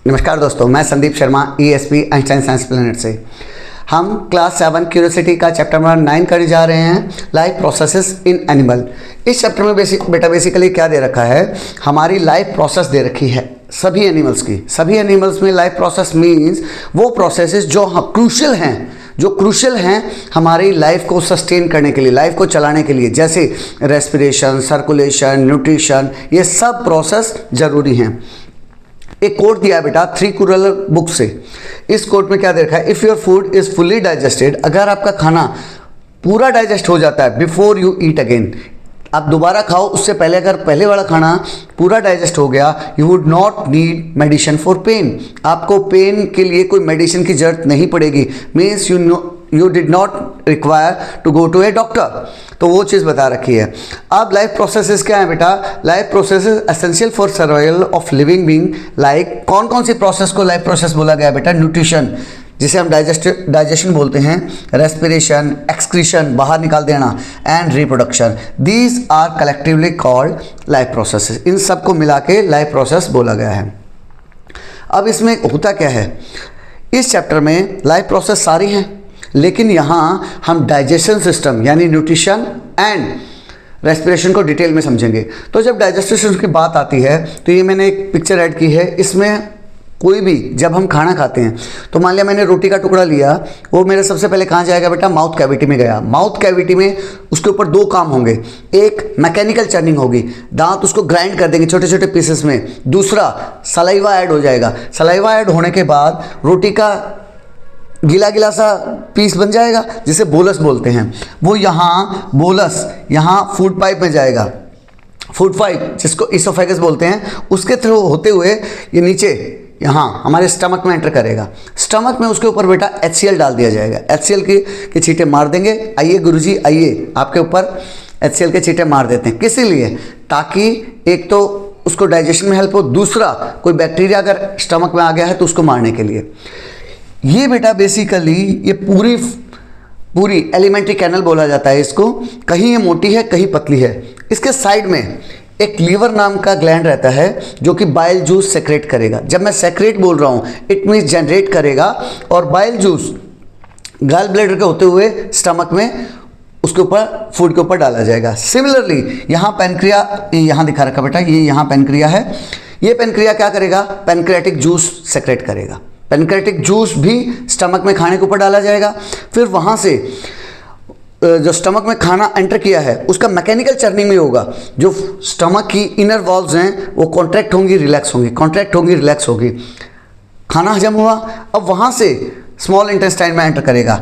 नमस्कार दोस्तों, मैं Sandeep Sharma ESP Einstein science planet से। हम क्लास 7 क्यूरियोसिटी का चैप्टर नंबर 9 करने जा रहे हैं, लाइफ प्रोसेसेस इन एनिमल। इस चैप्टर में बेसिकली क्या दे रखा है, हमारी लाइफ प्रोसेस दे रखी है सभी एनिमल्स की। सभी एनिमल्स में लाइफ प्रोसेस मीन्स वो प्रोसेसेस जो क्रूशल हैं हमारी लाइफ को सस्टेन करने के लिए, लाइफ को चलाने के लिए, जैसे रेस्पिरेशन, सर्कुलेशन, न्यूट्रिशन, ये सब प्रोसेस ज़रूरी हैं। एक कोट दिया है बेटा 3 कुरल बुक से। इस कोट में क्या दे रखा है, if your food is fully digested, अगर आपका खाना पूरा डाइजेस्ट हो जाता है बिफोर यू ईट अगेन, आप दोबारा खाओ उससे पहले अगर पहले वाला खाना पूरा डाइजेस्ट हो गया, you would not need medicine for pain, आपको पेन के लिए कोई मेडिसिन की जरूरत नहीं पड़ेगी। Means you did not require to go to a doctor. तो वो चीज़ बता रखी है। अब लाइफ प्रोसेसेस क्या है बेटा, life processes essential for survival of living being. Like कौन कौन सी प्रोसेस को लाइफ प्रोसेस बोला गया बेटा, न्यूट्रिशन जिसे हम डाइजेशन बोलते हैं, रेस्पिरेशन, एक्सक्रीशन बाहर निकाल देना, and reproduction, these are collectively called life processes. इन सब को मिला के लाइफ प्रोसेस बोला गया है। अब इसमें होता क्या है, इस चैप्टर में लाइफ प्रोसेस सारी हैं, लेकिन यहाँ हम डाइजेशन सिस्टम यानी न्यूट्रिशन एंड रेस्पिरेशन को डिटेल में समझेंगे। तो जब डाइजेस्टिव सिस्टम की बात आती है तो ये मैंने एक पिक्चर ऐड की है। इसमें कोई भी जब हम खाना खाते हैं तो मान लिया मैंने रोटी का टुकड़ा लिया, वो मेरे सबसे पहले कहाँ जाएगा बेटा, माउथ कैविटी में गया। माउथ कैविटी में उसके ऊपर 2 काम होंगे, एक मैकेनिकल चर्निंग होगी, दांत उसको ग्राइंड कर देंगे छोटे छोटे पीसेस में, दूसरा सलाइवा ऐड हो जाएगा। सलाइवा ऐड होने के बाद रोटी का गीला गीला सा पीस बन जाएगा जिसे बोलस बोलते हैं। वो यहाँ बोलस यहाँ फूड पाइप में जाएगा, फूड पाइप जिसको इसोफेगस बोलते हैं, उसके थ्रू होते हुए ये नीचे यहाँ हमारे स्टमक में एंटर करेगा। स्टमक में उसके ऊपर बेटा HCl डाल दिया जाएगा। HCl के छींटे मार देंगे। आइए गुरुजी आइए, आपके ऊपर HCl के छींटे मार देते हैं। किस लिए, ताकि एक तो उसको डाइजेशन में हेल्प हो, दूसरा कोई बैक्टीरिया अगर स्टमक में आ गया है तो उसको मारने के लिए। ये बेटा बेसिकली ये पूरी एलिमेंट्री कैनल बोला जाता है इसको। कहीं ये मोटी है, कहीं पतली है। इसके साइड में एक लीवर नाम का ग्लैंड रहता है जो कि बाइल जूस सेक्रेट करेगा। जब मैं सेक्रेट बोल रहा हूँ इट मीन्स जनरेट करेगा, और बाइल जूस गॉल ब्लैडर के होते हुए स्टमक में उसके ऊपर फूड के ऊपर डाला जाएगा। सिमिलरली यहाँ पेनक्रिया, यहाँ दिखा रखा बेटा, ये यहाँ पेनक्रिया है। ये पेनक्रिया क्या करेगा, पेनक्रियाटिक जूस सेक्रेट करेगा। पेनक्रियाटिक जूस भी स्टमक में खाने के ऊपर डाला जाएगा। फिर वहाँ से जो स्टमक में खाना एंटर किया है उसका मैकेनिकल चर्निंग में होगा। जो स्टमक की इनर वॉल्व्स हैं वो कॉन्ट्रैक्ट होंगी, रिलैक्स होंगी, कॉन्ट्रैक्ट होंगी, रिलैक्स होगी। खाना हजम हुआ, अब वहाँ से स्मॉल इंटेस्टाइन में एंटर करेगा।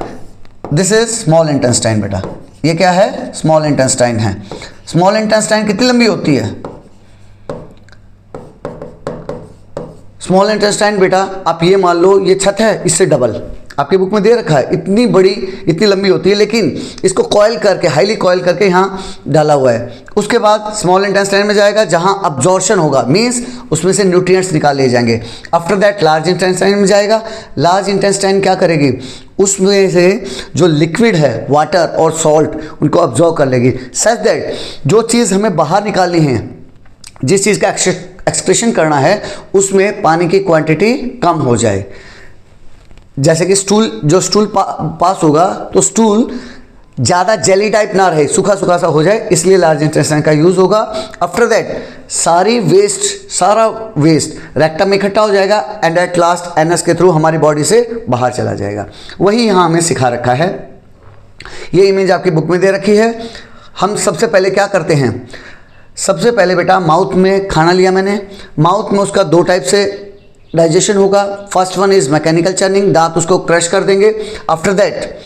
दिस इज स्मॉल इंटेस्टाइन बेटा, ये क्या है, स्मॉल इंटेस्टाइन है। स्मॉल इंटेस्टाइन कितनी लंबी होती है, स्मॉल इंटेस्टाइन बेटा आप ये मान लो ये छत है, इससे डबल आपकी बुक में दे रखा है। इतनी बड़ी, इतनी लंबी होती है, लेकिन इसको कॉइल करके, हाईली कॉइल करके यहाँ डाला हुआ है। उसके बाद स्मॉल इंटेस्टाइन में जाएगा जहाँ अब्जॉर्प्शन होगा, मीन्स उसमें से न्यूट्रिएंट्स निकाल लिए जाएंगे। आफ्टर दैट लार्ज इंटेस्टाइन में जाएगा। लार्ज इंटेस्टाइन क्या करेगी, उसमें से जो लिक्विड है, वाटर और सॉल्ट, उनको अब्जॉर्व कर लेगी, सच दैट जो चीज़ हमें बाहर निकालनी है, जिस चीज़ का एक्सक्रीशन करना है, उसमें पानी की क्वांटिटी कम हो जाए। जैसे कि स्टूल पास होगा तो स्टूल ज़्यादा जेली टाइप ना रहे, सूखा सूखा सा हो जाए, इसलिए लार्ज इंटेस्टाइन का यूज़ होगा। आफ्टर दैट सारा वेस्ट रेक्टम में इकट्ठा हो जाएगा एंड एट लास्ट एनस के थ्रू हमारी बॉडी से बाहर चला जाएगा। वही यहाँ हमें सिखा रखा है। ये इमेज आपकी बुक में दे रखी है। हम सबसे पहले क्या करते हैं, सबसे पहले बेटा माउथ में खाना लिया मैंने, माउथ में उसका 2 टाइप से डाइजेशन होगा। First one is mechanical churning, दांत उसको क्रश कर देंगे। After that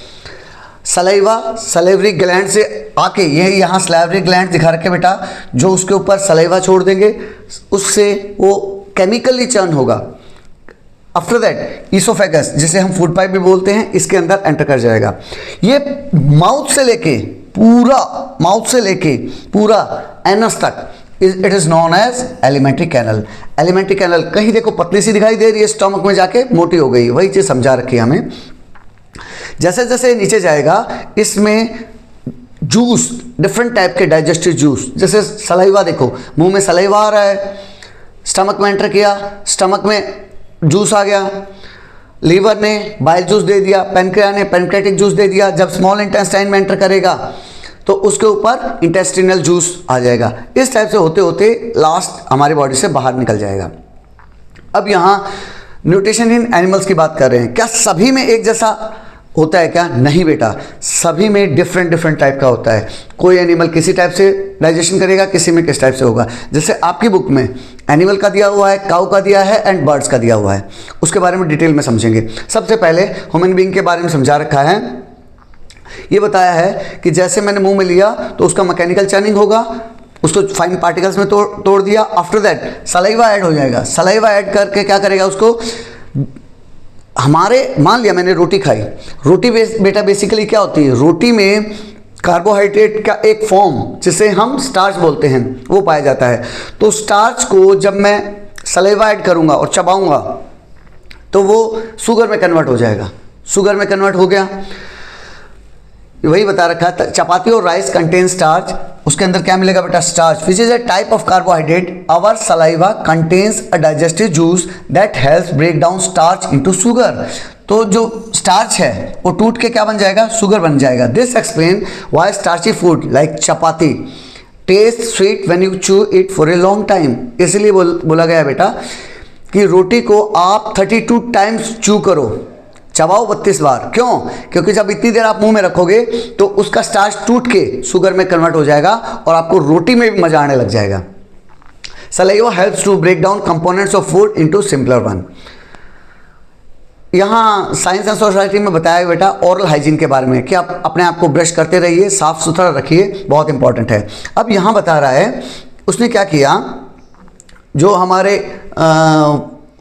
saliva, salivary gland से आके, ये यहाँ सलेवरी ग्लैंड दिखा रखे बेटा, जो उसके ऊपर सलाइवा छोड़ देंगे, उससे वो केमिकली चर्न होगा। आफ्टर दैट इसोफेगस जिसे हम फूड पाइप भी बोलते हैं, इसके अंदर एंटर कर जाएगा। ये माउथ से लेके पूरा एनस तक it is known as alimentary canal. Alimentary canal कहीं देखो पतली सी दिखाई दे रही है, स्टमक में जाके मोटी हो गई, वही चीज़ समझा रखी है हमें। जैसे जैसे नीचे जाएगा इसमें जूस, डिफरेंट टाइप के डाइजेस्टिव जूस, जैसे सलाइवा देखो, मुंह में सलाइवा आ रहा है, स्टमक में एंटर किया, स्टमक में जूस आ गया, लीवर ने बाइल जूस दे दिया, पैनक्रिया ने पैनक्रेटिक जूस दे दिया। जब स्मॉल इंटेस्टाइन में एंटर करेगा तो उसके ऊपर इंटेस्टिनल जूस आ जाएगा। इस टाइप से होते होते लास्ट हमारी बॉडी से बाहर निकल जाएगा। अब यहाँ न्यूट्रिशन इन एनिमल्स की बात कर रहे हैं। क्या सभी में एक जैसा होता है क्या? नहीं बेटा, सभी में डिफरेंट डिफरेंट टाइप का होता है। कोई एनिमल किसी टाइप से डाइजेशन करेगा, किसी में किस टाइप से होगा। जैसे आपकी बुक में एनिमल का दिया हुआ है, काऊ का दिया है एंड बर्ड्स का दिया हुआ है, उसके बारे में डिटेल में समझेंगे। सबसे पहले ह्यूमन बीइंग के बारे में समझा रखा है। ये बताया है कि जैसे मैंने मुंह में लिया तो उसका मैकेनिकल चर्निंग होगा, उसको फाइन पार्टिकल्स में तोड़ दिया। आफ्टर दैट सलाइवा ऐड हो जाएगा। सलाइवा ऐड करके क्या करेगा उसको, हमारे मान लिया मैंने रोटी खाई, रोटी बेटा बेसिकली क्या होती है, रोटी में कार्बोहाइड्रेट का एक फॉर्म जिसे हम स्टार्च बोलते हैं वो पाया जाता है। तो स्टार्च को जब मैं सलाइवा ऐड करूंगा और चबाऊंगा तो वो शुगर में कन्वर्ट हो जाएगा। शुगर में कन्वर्ट हो गया, वही बता रखा है। चपाती और राइस कंटेन स्टार्च, उसके अंदर क्या मिलेगा बेटा, starch, which is a type of carbohydrate. Our saliva contains a digestive juice that helps break down starch into sugar. तो जो स्टार्च है वो टूट के क्या बन जाएगा, शुगर बन जाएगा। This explain why starchy food like chapati taste sweet when you chew it for a long time. इसलिए बोला गया बेटा कि रोटी को आप 32 टाइम्स चू करो, चबाओ 32 बार। क्यों? क्योंकि जब इतनी देर आप मुंह में रखोगे तो उसका स्टार्च टूट के शुगर में कन्वर्ट हो जाएगा और आपको रोटी में भी मजा आने लग जाएगा। Saliva helps to break down components of food into simpler one. यहाँ साइंस एंड सोसाइटी में बताया गया बेटा ओरल हाइजीन के बारे में कि आप अपने आप को ब्रश करते रहिए, साफ सुथरा रखिए, बहुत इंपॉर्टेंट है। अब यहाँ बता रहा है उसने क्या किया, जो हमारे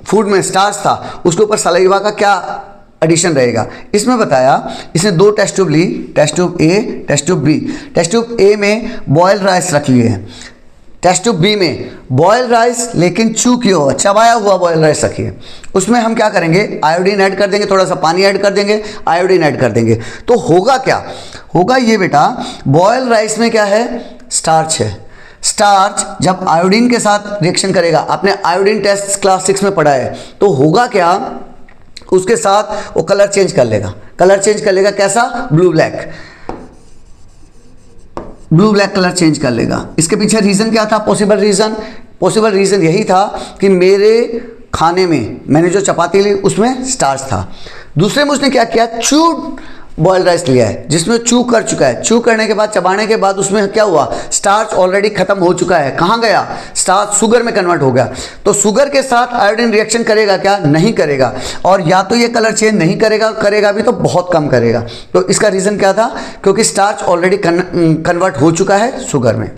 फूड में स्टार्च था उसके ऊपर सलाइवा का क्या एडिशन रहेगा। इसमें बताया, इसने 2 टेस्ट ट्यूब ली, test tube A, test tube B. Test tube A में बॉयल राइस रख लिए हैं, टेस्ट ट्यूब बी में बॉयल राइस लेकिन चू किया हुआ, चबाया हुआ बॉयल राइस रखिए। उसमें हम क्या करेंगे, आयोडीन ऐड कर देंगे, थोड़ा सा पानी ऐड कर देंगे, आयोडीन ऐड कर देंगे। तो होगा क्या, होगा ये बेटा, बॉयल राइस में क्या है, स्टार्च है। स्टार्च जब आयोडीन के साथ रिएक्शन करेगा, आपने आयोडीन टेस्ट क्लास 6 में पढ़ा है, तो होगा क्या, उसके साथ वो कलर चेंज कर लेगा। कलर चेंज कर लेगा कैसा, blue black, blue black colour change कर लेगा। इसके पीछे रीजन क्या था, पॉसिबल रीजन यही था कि मेरे खाने में मैंने जो चपाती ली उसमें स्टार्च था। दूसरे में उसने क्या किया, चूड बॉयल राइस लिया है जिसमें चू कर चुका है। चू करने के बाद, चबाने के बाद उसमें क्या हुआ, स्टार्च ऑलरेडी खत्म हो चुका है। कहाँ गया, स्टार्च शुगर में कन्वर्ट हो गया। तो शुगर के साथ आयोडीन रिएक्शन करेगा क्या, नहीं करेगा। और या तो ये कलर चेंज नहीं करेगा, करेगा भी तो बहुत कम करेगा। तो इसका रीज़न क्या था, क्योंकि स्टार्च ऑलरेडी कन्वर्ट हो चुका है शुगर में।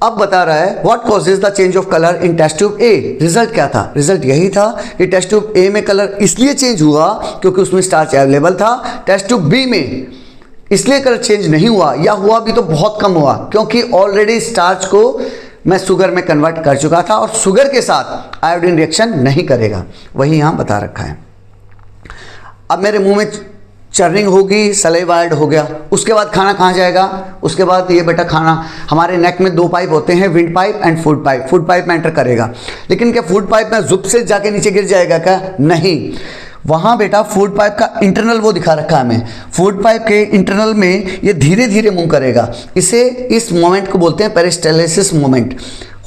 अब बता रहा है what causes the change of colour in test tube A. Result क्या था, रिजल्ट यही था कि टेस्ट ट्यूब ए में कलर इसलिए चेंज हुआ क्योंकि उसमें स्टार्च अवेलेबल था। टेस्ट ट्यूब बी में इसलिए कलर चेंज नहीं हुआ, या हुआ भी तो बहुत कम हुआ, क्योंकि ऑलरेडी स्टार्च को मैं शुगर में कन्वर्ट कर चुका था और शुगर के साथ आयोडीन रिएक्शन नहीं करेगा। वही यहाँ बता रखा है। अब मेरे मुंह में चर्निंग होगी, सलाइवा ऐड हो गया, उसके बाद खाना कहाँ जाएगा, उसके बाद ये बेटा खाना हमारे नेक में 2 पाइप होते हैं, wind pipe and food pipe. Food pipe में एंटर करेगा, लेकिन क्या फूड पाइप में जुप से जाके नीचे गिर जाएगा क्या, नहीं। वहाँ बेटा फूड पाइप का इंटरनल वो दिखा रखा है हमें। फूड पाइप के इंटरनल में ये धीरे धीरे मूव करेगा। इस मोमेंट को बोलते हैं पेरिस्टाल्सिस मोमेंट।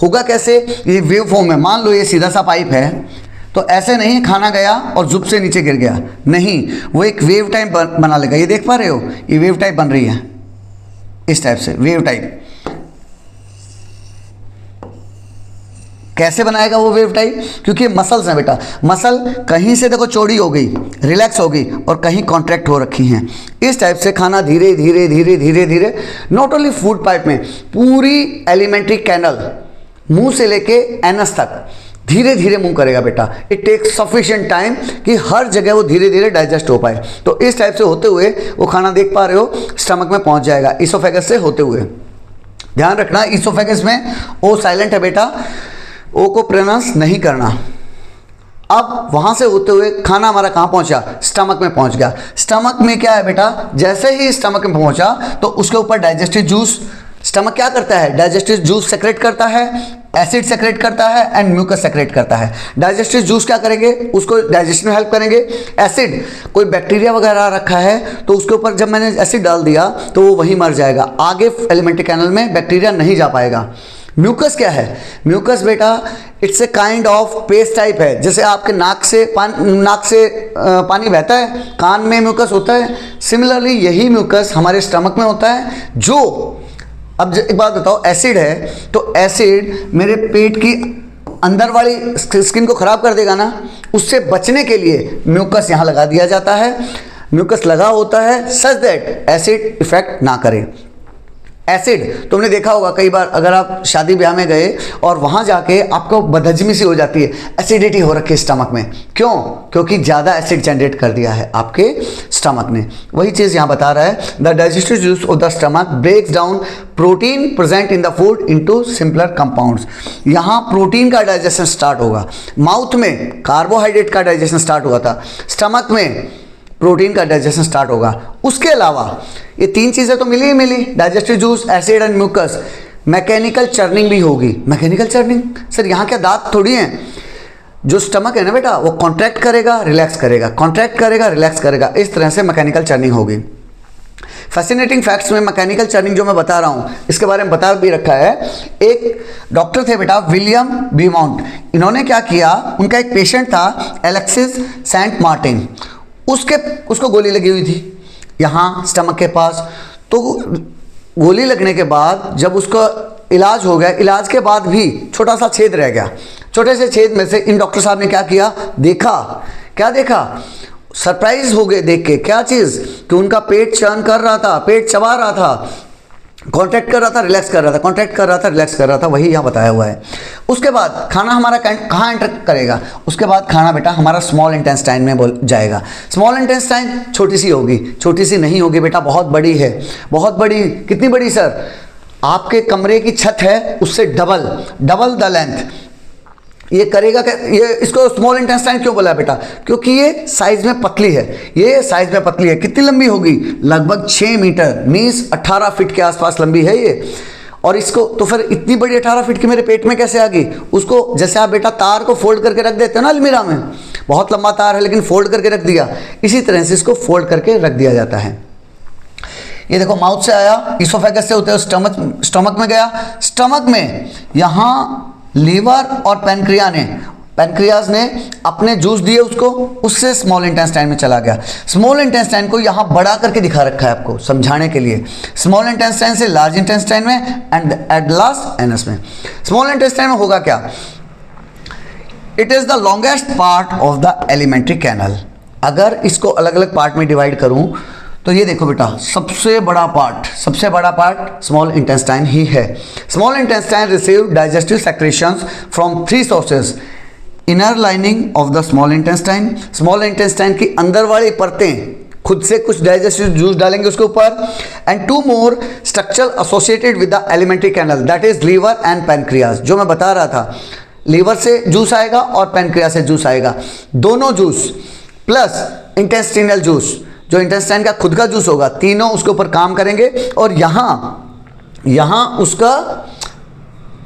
होगा कैसे, ये वेव फॉर्म है। मान लो ये सीधा सा पाइप है, तो ऐसे नहीं खाना गया और जुप से नीचे गिर गया, नहीं, वो एक वेव टाइप बना लेगा। ये देख पा रहे हो, ये वेव टाइप बन रही है इस टाइप से, वेव टाइप। कैसे बनाएगा वो वेव टाइप, क्योंकि मसल्स हैं बेटा। मसल कहीं से देखो चौड़ी हो गई, रिलैक्स हो गई, और कहीं कॉन्ट्रैक्ट हो रखी हैं। इस टाइप से खाना धीरे धीरे धीरे धीरे धीरे, नॉट ओनली फूड पाइप में, पूरी एलिमेंट्री कैनल मुंह से लेके एनस तक धीरे धीरे मूव करेगा बेटा। इट टेक्स सफिशिएंट टाइम कि हर जगह वो धीरे धीरे डाइजेस्ट हो पाए। तो इस टाइप से होते हुए वो खाना देख पा रहे हो स्टमक में पहुंच जाएगा, इसोफेगस से होते हुए। ध्यान रखना, इसोफेगस में ओ साइलेंट है बेटा, ओ को प्रोनाउंस नहीं करना। अब वहां से होते हुए खाना हमारा कहाँ पहुंचा, स्टमक में पहुंच गया। स्टमक में क्या है बेटा, जैसे ही स्टमक में पहुंचा तो उसके ऊपर डाइजेस्टिव जूस, स्टमक क्या करता है, डाइजेस्टिव जूस सेक्रेट करता है, एसिड सेक्रेट करता है एंड म्यूकस सेक्रेट करता है। डाइजेस्टिव जूस क्या करेंगे, उसको डाइजेशन में हेल्प करेंगे। एसिड, कोई बैक्टीरिया वगैरह रखा है तो उसके ऊपर जब मैंने एसिड डाल दिया तो वो वहीं मर जाएगा, आगे एलिमेंट्री कैनल में बैक्टीरिया नहीं जा पाएगा। म्यूकस क्या है, म्यूकस बेटा it's a kind of paste type है। जैसे आपके नाक से पानी बहता है, कान में म्यूकस होता है, सिमिलरली यही म्यूकस हमारे स्टमक में होता है। जो अब एक बात बताओ, एसिड है तो एसिड मेरे पेट की अंदर वाली स्किन को खराब कर देगा ना, उससे बचने के लिए म्यूकस यहाँ लगा दिया जाता है। म्यूकस लगा होता है सच दैट एसिड इफेक्ट ना करे। एसिड तुमने देखा होगा कई बार, अगर आप शादी ब्याह में गए और वहाँ जाके आपको बदहजमी सी हो जाती है, एसिडिटी हो रखी है स्टमक में, क्यों? क्योंकि ज़्यादा एसिड जनरेट कर दिया है आपके स्टमक ने। वही चीज़ यहाँ बता रहा है, the digestive juice of the stomach breaks down protein present in the food into simpler compounds. यहाँ प्रोटीन का डाइजेशन स्टार्ट होगा, माउथ में कार्बोहाइड्रेट का डाइजेशन स्टार्ट हुआ था, स्टमक में प्रोटीन का डाइजेशन स्टार्ट होगा। उसके अलावा ये तीन चीज़ें तो मिली ही मिली, digestive juice, acid and mucus. Mechanical churning भी होगी। मैकेनिकल चर्निंग सर यहाँ क्या दांत थोड़ी हैं, जो स्टमक है ना बेटा वो कॉन्ट्रैक्ट करेगा रिलैक्स करेगा, कॉन्ट्रैक्ट करेगा रिलैक्स करेगा, इस तरह से मैकेनिकल चर्निंग होगी। फैसिनेटिंग फैक्ट्स में मैकेनिकल चर्निंग जो मैं बता रहा हूँ इसके बारे में बता भी रखा है। एक डॉक्टर थे बेटा विलियम बीमाउंट, इन्होंने क्या किया, उनका एक पेशेंट था एलेक्सिस सेंट मार्टिन, उसको गोली लगी हुई थी यहाँ स्टमक के पास। तो गोली लगने के बाद जब उसका इलाज हो गया, इलाज के बाद भी छोटा सा छेद रह गया। छोटे से छेद में से इन डॉक्टर साहब ने क्या किया, देखा, क्या देखा, सरप्राइज हो गए देख के। क्या चीज़, कि उनका पेट चर्न कर रहा था, पेट चबा रहा था, कॉन्ट्रैक्ट कर रहा था रिलैक्स कर रहा था, कॉन्ट्रैक्ट कर रहा था रिलैक्स कर रहा था, वही यहाँ बताया हुआ है। उसके बाद खाना हमारा कहाँ एंटर करेगा, उसके बाद खाना बेटा हमारा स्मॉल इंटेस्टाइन में जाएगा। स्मॉल इंटेस्टाइन छोटी सी होगी, छोटी सी नहीं होगी बेटा, बहुत बड़ी है, बहुत बड़ी। कितनी बड़ी सर, आपके कमरे की छत है उससे डबल द लेंथ। ये करेगा क्या, ये इसको स्मॉल इंटेस्टाइन क्यों बोला बेटा, क्योंकि ये साइज में पतली है, ये साइज में पतली है। कितनी लंबी होगी, लगभग 6 मीटर, मीन्स 18 फीट के आसपास लंबी है ये। और इसको तो फिर इतनी बड़ी 18 फीट की मेरे पेट में कैसे आ गई, उसको जैसे आप बेटा तार को फोल्ड करके रख देते हो ना अलमीरा में, बहुत लंबा तार है लेकिन फोल्ड करके रख दिया, इसी तरह से इसको फोल्ड करके रख दिया जाता है। ये देखो माउथ से आया, इसोफेगस से होते हुए स्टमक में गया, स्टमक में यहाँ लीवर और पैनक्रियाज ने अपने जूस दिए उसको, उससे स्मॉल इंटेस्टाइन में चला गया। स्मॉल इंटेस्टाइन को यहाँ बड़ा करके दिखा रखा है आपको समझाने के लिए, स्मॉल इंटेस्टाइन से लार्ज इंटेस्टाइन में एंड एट लास्ट एनस में। स्मॉल इंटेस्टाइन में होगा क्या, it is the longest part of the alimentary canal. अगर इसको अलग अलग पार्ट में डिवाइड करूं तो ये देखो बेटा, सबसे बड़ा पार्ट स्मॉल इंटेस्टाइन ही है। Small intestine receive digestive secretions from 3 sources, inner lining of the small intestine, small intestine की अंदर वाली परतें खुद से कुछ डाइजेस्टिव जूस डालेंगे उसके ऊपर, and 2 more structure associated with the alimentary canal, that is liver and pancreas. जो मैं बता रहा था, लीवर से जूस आएगा और पैनक्रियाज से जूस आएगा, दोनों जूस प्लस इंटेस्टिनल जूस, जो इंटेस्टाइन का खुद का जूस होगा, तीनों उसके ऊपर काम करेंगे और यहाँ उसका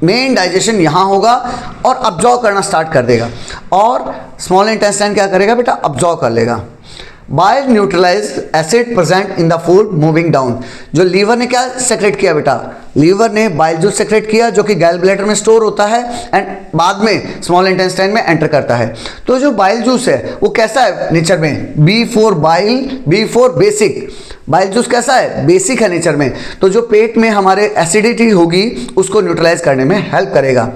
मेन डाइजेशन यहाँ होगा और अब्जॉर्ब करना स्टार्ट कर देगा। और स्मॉल इंटेस्टाइन क्या करेगा बेटा, अब्जॉर्ब कर लेगा। Bile neutralize acid present in the food moving down. जो लीवर ने क्या सेक्रेट किया बेटा, लीवर ने बाइल जूस सेक्रेट किया जो कि गैल ब्लैडर में स्टोर होता है एंड बाद में स्मॉल इंटेस्टाइन में एंटर करता है। तो जो बाइल जूस है वो कैसा है नेचर में, B4 bile, B4 basic. Bile juice कैसा है, बेसिक है नेचर में, तो जो पेट में हमारे एसिडिटी होगी उसको न्यूट्रलाइज करने में हेल्प करेगा।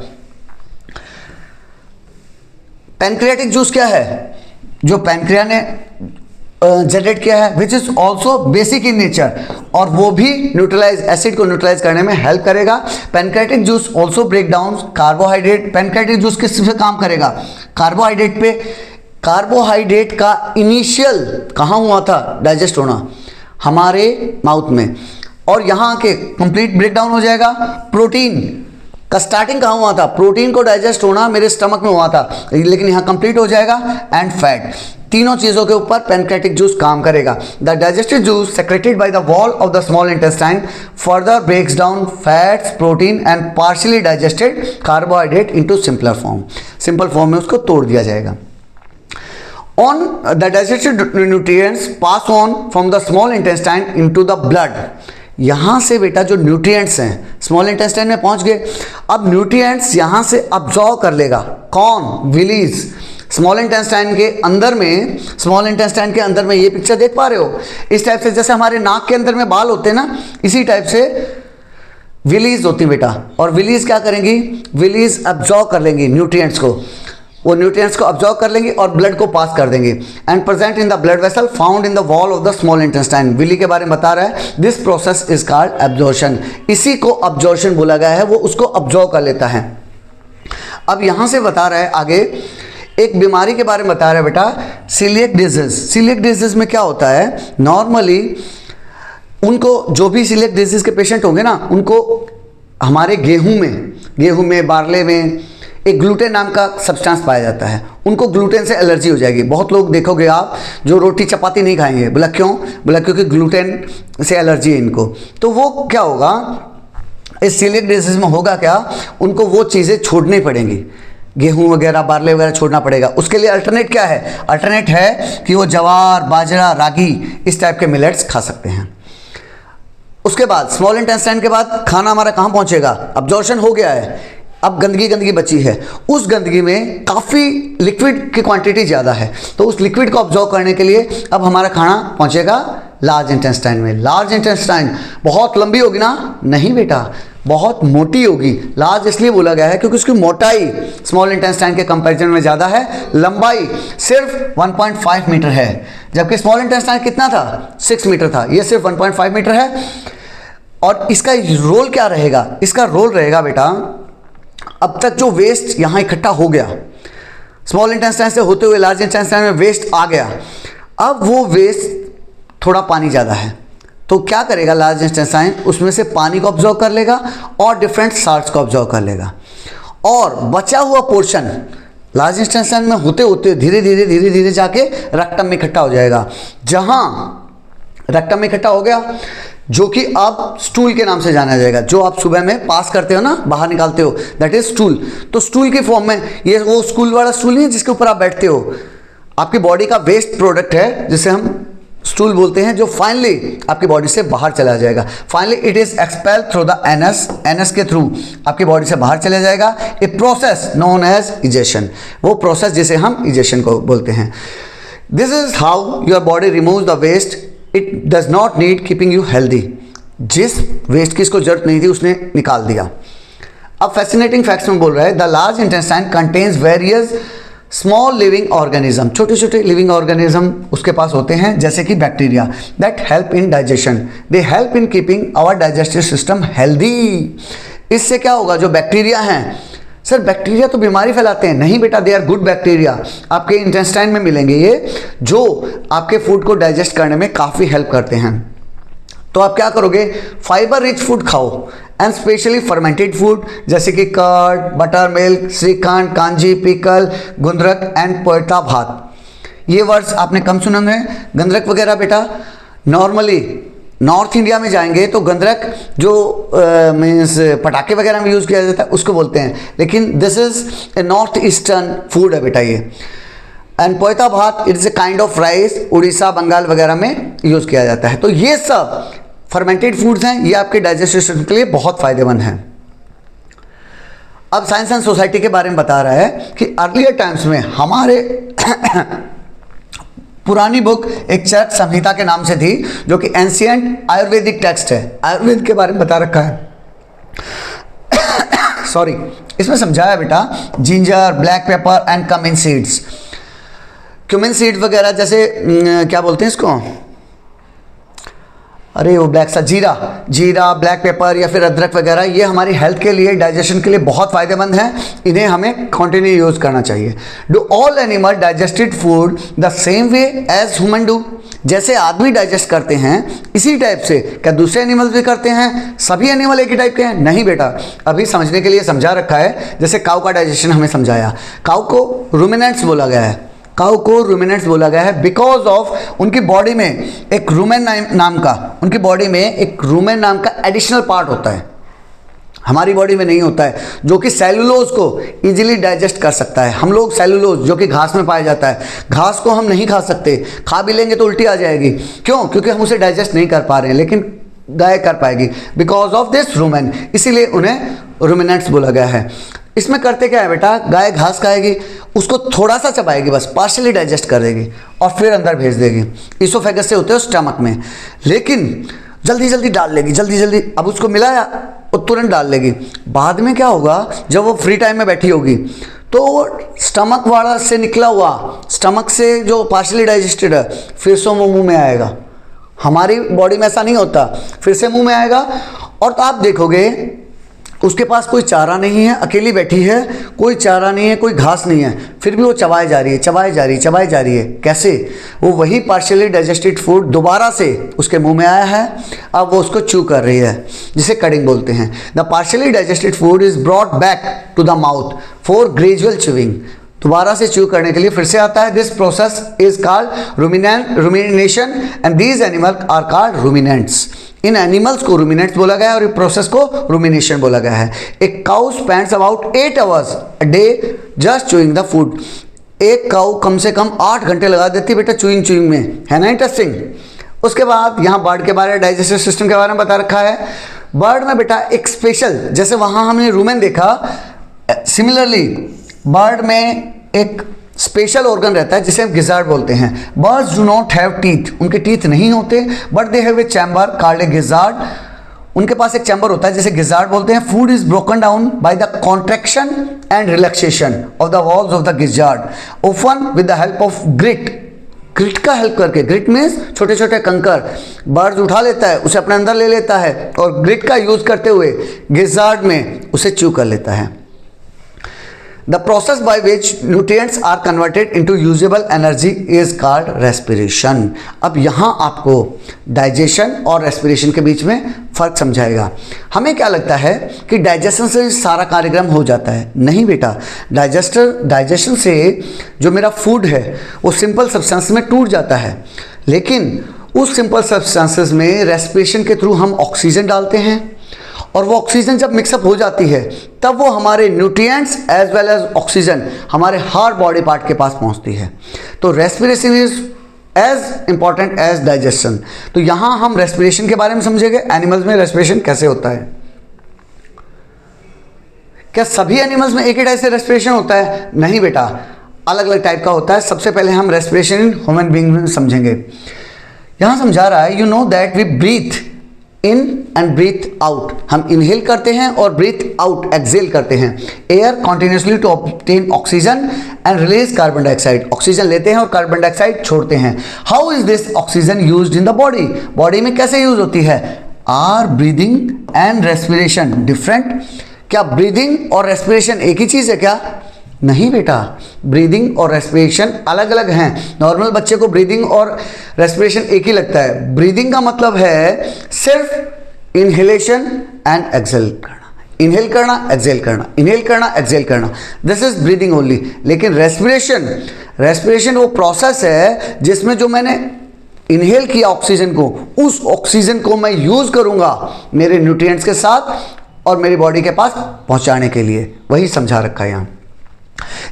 पैनक्रियाटिक जूस क्या है, जो पैनक्रिया ने जनरेट किया है, which is also basic in nature, और वो भी न्यूट्रलाइज एसिड को न्यूट्रलाइज करने में हेल्प करेगा। Pancreatic juice also break down carbohydrate. Pancreatic juice किस पे काम करेगा, कार्बोहाइड्रेट पे। कार्बोहाइड्रेट का इनिशियल कहाँ हुआ था डाइजेस्ट होना, हमारे माउथ में, और यहाँ के कंप्लीट ब्रेक डाउन हो जाएगा। प्रोटीन का स्टार्टिंग कहाँ हुआ था? प्रोटीन को डाइजेस्ट होना मेरे स्टमक में हुआ था, लेकिन यहाँ कंप्लीट हो जाएगा। एंड फैट, तीनों चीज़ों के ऊपर पैनक्रेटिक जूस काम करेगा। The digestive juice secreted by the wall of the small intestine further breaks down fats, protein and partially digested carbohydrate into simpler form. Simple form में उसको तोड़ दिया जाएगा। On the digested nutrients pass on from the small intestine into the blood। यहाँ से बेटा जो nutrients हैं स्मॉल इंटेस्टाइन में पहुँच गए, अब न्यूट्रिएंट्स यहाँ से अब्जॉर्व कर लेगा कौन? विलीज। स्मॉल इंटेस्टाइन के अंदर में, स्मॉल इंटेस्टाइन के अंदर में ये पिक्चर देख पा रहे हो, इस टाइप से जैसे हमारे नाक के अंदर में बाल होते हैं ना, इसी टाइप से विलीज होती बेटा। और विलीज क्या करेंगी? विलीज अब्जॉर्व कर लेंगी न्यूट्रिएंट्स को, वो न्यूट्रिएंट्स को अब्जॉर्व कर लेंगी और ब्लड को पास कर देंगे। And present in the blood vessel found in the wall of the small intestine. Villi के बारे में बता रहा है, this process is called absorption. इसी को एब्जॉर्प्शन बोला गया है, वो उसको अब्जॉर्व कर लेता है। अब यहाँ से बता रहा है आगे एक बीमारी के बारे में बता रहा है बेटा, सीलिएक डिजीज। सीलिएक डिजीज में क्या होता है? नॉर्मली उनको जो भी सीलिएक डिजीज के पेशेंट होंगे ना, उनको हमारे गेहूं में बार्ले में एक ग्लूटेन नाम का सब्सटेंस पाया जाता है, उनको ग्लूटेन से एलर्जी हो जाएगी। बहुत लोग देखोगे आप जो रोटी चपाती नहीं खाएंगे, बोला क्यों? बोला क्योंकि ग्लूटेन से एलर्जी है इनको। तो वो क्या होगा, इस सीलिएक डिजीज में होगा क्या, उनको वो चीज़ें छोड़नी पड़ेंगी, गेहूं वगैरह बार्ले वगैरह छोड़ना पड़ेगा। उसके लिए अल्टरनेट क्या है? अल्टरनेट है कि वो जवार, बाजरा, रागी इस टाइप के मिलेट्स खा सकते हैं। उसके बाद स्मॉल इंटेस्टाइन के बाद खाना हमारा कहाँ पहुँचेगा? अब्जॉर्प्शन हो गया है, अब गंदगी बची है। उस गंदगी में काफ़ी लिक्विड की क्वांटिटी ज़्यादा है, तो उस लिक्विड को ऑब्जॉर्व करने के लिए अब हमारा खाना पहुंचेगा लार्ज इंटेस्टाइन में। लार्ज इंटेस्टाइन बहुत लंबी होगी ना? नहीं बेटा, बहुत मोटी होगी। लार्ज इसलिए बोला गया है क्योंकि उसकी मोटाई स्मॉल इंटेस्टाइन के कंपैरिजन में ज़्यादा है, लंबाई सिर्फ 1.5 मीटर है, जबकि स्मॉल इंटेस्टाइन कितना था? 6 मीटर था, ये सिर्फ 1.5 मीटर है। और इसका रोल क्या रहेगा? इसका रोल रहेगा बेटा, अब तक जो वेस्ट यहाँ इकट्ठा हो गया, स्मॉल इंटेस्टाइन से होते हुए लार्ज इंटेस्टाइन में वेस्ट आ गया, अब वो वेस्ट थोड़ा पानी ज़्यादा है, तो क्या करेगा लार्ज इंटेस्टाइन? उसमें से पानी को ऑब्जॉर्व कर लेगा और डिफरेंट साल्ट्स को ऑब्जॉर्व कर लेगा, और बचा हुआ पोर्शन लार्ज इंटेस्टाइन में होते होते धीरे धीरे जाके रेक्टम में इकट्ठा हो जाएगा। जहाँ रेक्टम में इकट्ठा हो गया, जो कि अब स्टूल के नाम से जाना जाएगा, जो आप सुबह में पास करते हो ना, बाहर निकालते हो, दैट इज स्टूल। तो स्टूल की फॉर्म में, ये वो स्टूल वाला स्टूल नहीं है जिसके ऊपर आप बैठते हो, आपकी बॉडी का वेस्ट प्रोडक्ट है जिसे हम स्टूल बोलते हैं, जो फाइनली आपकी बॉडी से बाहर चला जाएगा। Finally it is expel through the anus, anus के थ्रू आपकी बॉडी से बाहर चला जाएगा। A process known as egestion, वो प्रोसेस जिसे हम इजेशन को बोलते हैं। This is how your body removes the waste, it does not need keeping you healthy. जिस वेस्ट की इसको जरूरत नहीं थी उसने निकाल दिया। अब फैसिनेटिंग फैक्ट्स में बोल रहा है, the large intestine contains various small living organism, छोटे छोटे लिविंग ऑर्गेनिज्म उसके पास होते हैं, जैसे कि bacteria, that help in digestion, they help in keeping our digestive system healthy. इससे क्या होगा? जो बैक्टीरिया हैं, सर बैक्टीरिया तो बीमारी फैलाते हैं, नहीं बेटा, दे आर गुड बैक्टीरिया, आपके इंटेस्टाइन में मिलेंगे ये, जो आपके फूड को डाइजेस्ट करने में काफ़ी हेल्प करते हैं। तो आप क्या करोगे? फाइबर रिच फूड खाओ, एंड स्पेशली फर्मेंटेड फूड जैसे कि curd, butter milk, shrikhand, kanji, pickle, gundruk and poita bhat. ये वर्ड्स आपने कम सुने होंगे, गंदरक वगैरह बेटा। नॉर्मली नॉर्थ इंडिया में जाएंगे तो गंदरक जो मीन्स पटाखे वगैरह में यूज़ किया जाता है उसको बोलते हैं, लेकिन this is a north eastern food है बेटा ये। And poita bhat it is a kind of rice, Orissa, Bengal वगैरह में यूज़ किया जाता है। तो ये सब फर्मेंटेड फूड्स हैं, ये आपके डाइजेस्टिव सिस्टम के लिए बहुत फ़ायदेमंद हैं। अब साइंस एंड सोसाइटी के बारे में बता रहा है कि अर्लियर टाइम्स में हमारे पुरानी बुक एक चरक संहिता के नाम से थी, जो कि एंशिएंट आयुर्वेदिक टेक्स्ट है, आयुर्वेद के बारे में बता रखा है। सॉरी, इसमें समझाया बेटा ginger, black pepper and cumin seeds, cumin seed वगैरह, जैसे क्या बोलते हैं इसको, अरे वो ब्लैक सा जीरा, ब्लैक पेपर या फिर अदरक वगैरह, ये हमारी हेल्थ के लिए, डाइजेशन के लिए बहुत फ़ायदेमंद हैं, इन्हें हमें कंटिन्यू यूज़ करना चाहिए। Do all animal digested food the same way as human do, जैसे आदमी डाइजेस्ट करते हैं इसी टाइप से क्या दूसरे एनिमल्स भी करते हैं? सभी एनिमल एक ही टाइप के हैं? नहीं बेटा, अभी समझने के लिए समझा रखा है। जैसे काऊ का डाइजेशन हमें समझाया, काऊ को रूमिनेंट्स बोला गया है, काऊ को रूमिनेंट्स बोला गया है बिकॉज ऑफ उनकी बॉडी में एक रूमेन नाम का, उनकी बॉडी में एक रूमेन नाम का एडिशनल पार्ट होता है, हमारी बॉडी में नहीं होता है, जो कि सेलुलोज को इजीली डाइजेस्ट कर सकता है। हम लोग सेलुलोज जो कि घास में पाया जाता है, घास को हम नहीं खा सकते, खा भी लेंगे तो उल्टी आ जाएगी। क्यों? क्योंकि हम उसे डाइजेस्ट नहीं कर पा रहे हैं, लेकिन गाय कर पाएगी बिकॉज ऑफ दिस रूमेन, इसीलिए उन्हें रूमिनेंट्स बोला गया है। इसमें करते क्या है बेटा, गाय घास खाएगी, उसको थोड़ा सा चबाएगी, बस पार्शियली डाइजेस्ट कर देगी और फिर अंदर भेज देगी। इसोफेगस से होते हैं स्टमक में, लेकिन जल्दी जल्दी डाल लेगी, जल्दी जल्दी, अब उसको मिलाया वो तुरंत डाल लेगी। बाद में क्या होगा, जब वो फ्री टाइम में बैठी होगी तो वो स्टमक वाला से निकला हुआ, स्टमक से जो पार्शियली डाइजेस्टेड है, फिर से वो मुंह में आएगा। हमारी बॉडी में ऐसा नहीं होता, फिर से मुंह में आएगा और तो आप देखोगे उसके पास कोई चारा नहीं है, अकेली बैठी है, कोई चारा नहीं है, कोई घास नहीं है, फिर भी वो चबाए जा रही है, चबाए जा रही है, चबाए जा रही है। कैसे? वो वही पार्शियली डाइजेस्टेड फूड दोबारा से उसके मुंह में आया है, अब वो उसको चू कर रही है, जिसे कडिंग बोलते हैं। The partially digested food is brought back to the mouth for gradual chewing, दोबारा से च्यू करने के लिए फिर से आता है। This process is called rumination and these animal are called ruminants. इन एनिमल्स को रूमिनेंट्स बोला गया है और इस प्रोसेस को रूमिनेशन बोला गया है। एक cow spends about 8 hours a day just chewing the food. एक काउ कम से कम 8 घंटे लगा देती है बेटा चूइंग में, है ना इंटरेस्टिंग। उसके बाद यहाँ बर्ड के बारे में, डाइजेस्टिव सिस्टम के बारे में बता रखा है। बर्ड में बेटा एक स्पेशल, जैसे वहाँ हमने रूमेन देखा, सिमिलरली बर्ड में एक स्पेशल ऑर्गन रहता है जिसे हम गिजार्ड बोलते हैं। Birds do not have teeth, उनके टीथ नहीं होते, but they have a chamber called a gizzard. उनके पास एक चैम्बर होता है जिसे गिजार्ड बोलते हैं। Food is broken down by the contraction and relaxation of the walls of the gizzard, often with the help of grit. Grit का help करके, grit means छोटे छोटे कंकर, बर्ड्स उठा लेता है, उसे अपने अंदर ले लेता है और ग्रिट का यूज करते हुए गिजार्ड में उसे च्यू कर लेता है। The process by which nutrients are converted into usable energy is called respiration. अब यहाँ आपको डाइजेशन और रेस्पिरेशन के बीच में फ़र्क समझाएगा। हमें क्या लगता है कि डाइजेशन से सारा कार्यक्रम हो जाता है? नहीं बेटा, डाइजेशन से जो मेरा फूड है वो सिंपल सब्सटेंस में टूट जाता है, लेकिन उस सिंपल सब्सटेंसेस में रेस्पिरेशन के थ्रू हम ऑक्सीजन डालते हैं और वो ऑक्सीजन जब मिक्सअप हो जाती है तब वो हमारे nutrients as well as oxygen हमारे हर बॉडी पार्ट के पास पहुंचती है। तो respiration is as important as digestion. तो यहां हम रेस्पिरेशन के बारे में समझेंगे, एनिमल्स में रेस्पिरेशन कैसे होता है। क्या सभी एनिमल्स में एक ही टाइप से रेस्पिरेशन होता है? नहीं बेटा, अलग अलग टाइप का होता है। सबसे पहले हम रेस्पिरेशन इन ह्यूमन बीइंग में समझेंगे। यहां समझा रहा है, you know that we breathe in and breathe out. हम इनहेल करते हैं और ब्रीथ आउट एक्सेल करते हैं air continuously to obtain oxygen and release carbon dioxide. Oxygen लेते हैं और कार्बन डाइऑक्साइड छोड़ते हैं। How is this oxygen used in the body? Body में कैसे यूज होती है? Are breathing and respiration different? क्या ब्रीदिंग और रेस्पिरेशन एक ही चीज है क्या? नहीं बेटा, ब्रीदिंग और रेस्पिरेशन अलग अलग हैं। नॉर्मल बच्चे को ब्रीदिंग और रेस्पिरेशन एक ही लगता है। ब्रीदिंग का मतलब है सिर्फ इनहेलेशन एंड एक्सेल करना, इनहेल करना, एक्सेल करना, इनहेल करना, एक्सेल करना, दिस इज ब्रीदिंग ओनली। लेकिन रेस्पिरेशन वो प्रोसेस है जिसमें जो मैंने इनहेल किया ऑक्सीजन को, उस ऑक्सीजन को मैं यूज करूंगा मेरे न्यूट्रिएंट्स के साथ और मेरी बॉडी के पास पहुंचाने के लिए। वही समझा रखा है यहाँ।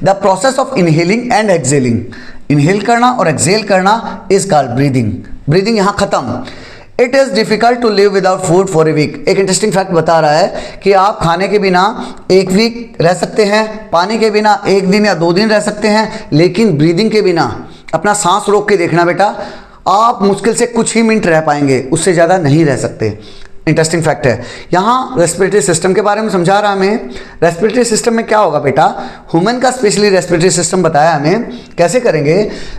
The process of inhaling and excelling, inhale करना और एक्सेल करना इज कॉल्ड ब्रीदिंग। ब्रीदिंग यहाँ खत्म। It is difficult to live without food for a week. एक इंटरेस्टिंग फैक्ट बता रहा है कि आप खाने के बिना एक वीक रह सकते हैं, पानी के बिना 1 दिन या 2 दिन रह सकते हैं, लेकिन ब्रीदिंग के बिना, अपना सांस रोक के देखना बेटा, आप मुश्किल से कुछ ही मिनट रह पाएंगे, उससे ज़्यादा नहीं रह सकते। इंटरेस्टिंग फैक्ट है। यहाँ रेस्पिरेटरी सिस्टम के बारे में समझा रहा हमें। रेस्पिरेटरी सिस्टम में क्या होगा बेटा, ह्यूमन का स्पेशली रेस्पिरेटरी सिस्टम बताया हमें। कैसे करेंगे?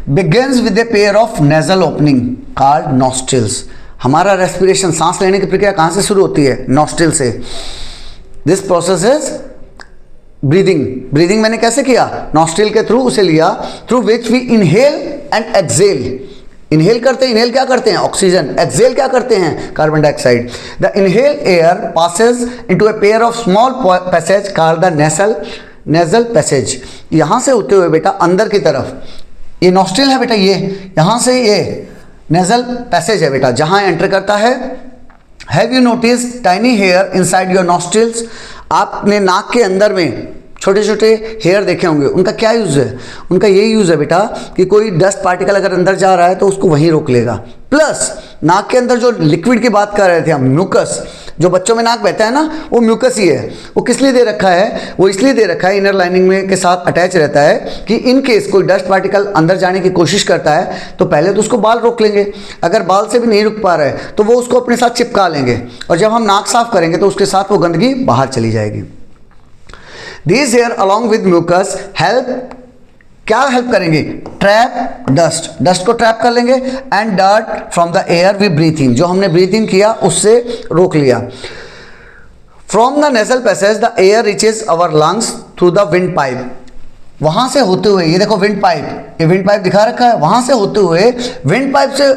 Begins with a pair of nasal opening called nostrils. हमारा रेस्पिरेशन, सांस लेने की प्रक्रिया कहाँ से शुरू होती है? नॉस्ट्रिल से। This process is breathing. Breathing मैंने कैसे किया? नॉस्ट्रिल के थ्रू उसे लिया, through which we inhale and exhale. Inhale करते हैं, इनहेल क्या करते हैं? ऑक्सीजन। एक्सहेल क्या करते हैं? Carbon dioxide. The inhale air passes into a pair of small passage called the nasal passage. यहाँ से होते हुए बेटा अंदर की तरफ, ये नॉस्ट्रिल है बेटा, ये यहाँ से ये नेजल पैसेज है बेटा, जहाँ एंटर करता है। Have you notice tiny hair inside your nostrils? आपने नाक के अंदर में छोटे छोटे हेयर देखे होंगे, उनका क्या यूज़ है? उनका यही यूज़ है बेटा कि कोई डस्ट पार्टिकल अगर अंदर जा रहा है तो उसको वहीं रोक लेगा। प्लस नाक के अंदर जो लिक्विड की बात कर रहे थे हम, म्यूकस, जो बच्चों में नाक बहता है ना, वो म्यूकस ही है। वो किस लिए दे रखा है? वो इसलिए दे रखा है, इनर लाइनिंग में के साथ अटैच रहता है कि इन केस कोई डस्ट पार्टिकल अंदर जाने की कोशिश करता है तो पहले तो उसको बाल रोक लेंगे, अगर बाल से भी नहीं रुक पा रहा है तो वो उसको अपने साथ चिपका लेंगे, और जब हम नाक साफ करेंगे तो उसके साथ वो गंदगी बाहर चली जाएगी। These hair along with mucus help, क्या हेल्प करेंगे? ट्रैप डस्ट, डस्ट को ट्रैप कर लेंगे, and dirt from the air we breathe in, जो हमने ब्रीथ इन किया उससे रोक लिया। From the nasal passage the air reaches our lungs through the wind pipe. वहां से होते हुए, ये देखो विंड पाइप, ये विंड पाइप दिखा रखा है, वहां से होते हुए, विंड पाइप से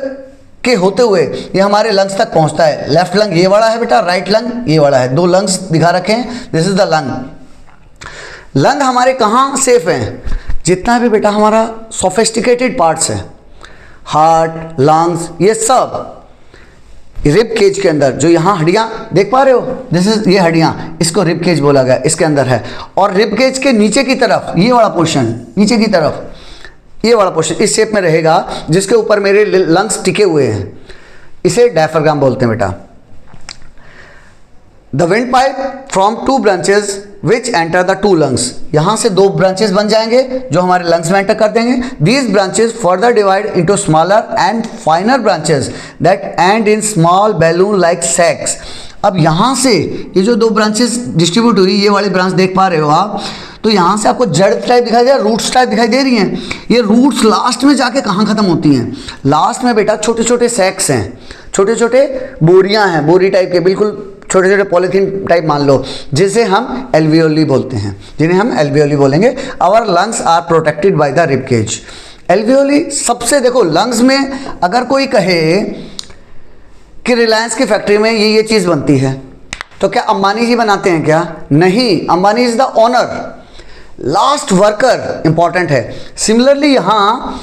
के होते हुए ये हमारे लंग्स तक पहुंचता है। लेफ्ट लंग ये वाला है बेटा, राइट लंग ये वाला है, दो लंग्स दिखा रखे हैं, this is the lung. Lung हमारे कहाँ सेफ हैं? जितना भी बेटा हमारा सोफिस्टिकेटेड पार्ट्स है, हार्ट, लंग्स, ये सब रिब केज के अंदर, जो यहाँ हड्डियाँ देख पा रहे हो, दिस इज, ये हड्डियाँ, इसको रिब केज बोला गया, इसके अंदर है। और रिब केज के नीचे की तरफ ये वाला पोर्शन, नीचे की तरफ ये वाला पोर्शन इस शेप में रहेगा, जिसके ऊपर मेरे लंग्स टिके हुए हैं, इसे डायफ्राम बोलते हैं बेटा। The wind pipe from two branches which enter the two lungs, यहाँ से दो ब्रांचेस बन जाएंगे जो हमारे लंग्स में एंटर कर देंगे। These branches further divide into smaller and finer branches that end in small balloon like sacs. अब यहाँ से ये जो दो ब्रांचेस डिस्ट्रीब्यूट हुई, ये वाली ब्रांच देख पा रहे हो आप, तो यहाँ से आपको जड़ टाइप दिखाई दे रहा है, रूट्स टाइप दिखाई दे रही हैं। ये रूट्स लास्ट में जाके कहाँ खत्म होती हैं? लास्ट में बेटा छोटे छोटे सैक्स हैं, छोटे छोटे बोरियां हैं, बोरी टाइप के, बिल्कुल छोटे छोटे पॉलीथीन टाइप मान लो, जिसे हम एल्वियोली बोलते हैं, जिन्हें हम एल्वियोली बोलेंगे। Our lungs are protected by the rib cage. Alveoli सबसे, देखो लंग्स में अगर कोई कहे कि रिलायंस की फैक्ट्री में ये चीज़ बनती है, तो क्या अंबानी जी बनाते हैं क्या? नहीं, Ambani is the owner, last worker important है। सिमिलरली यहाँ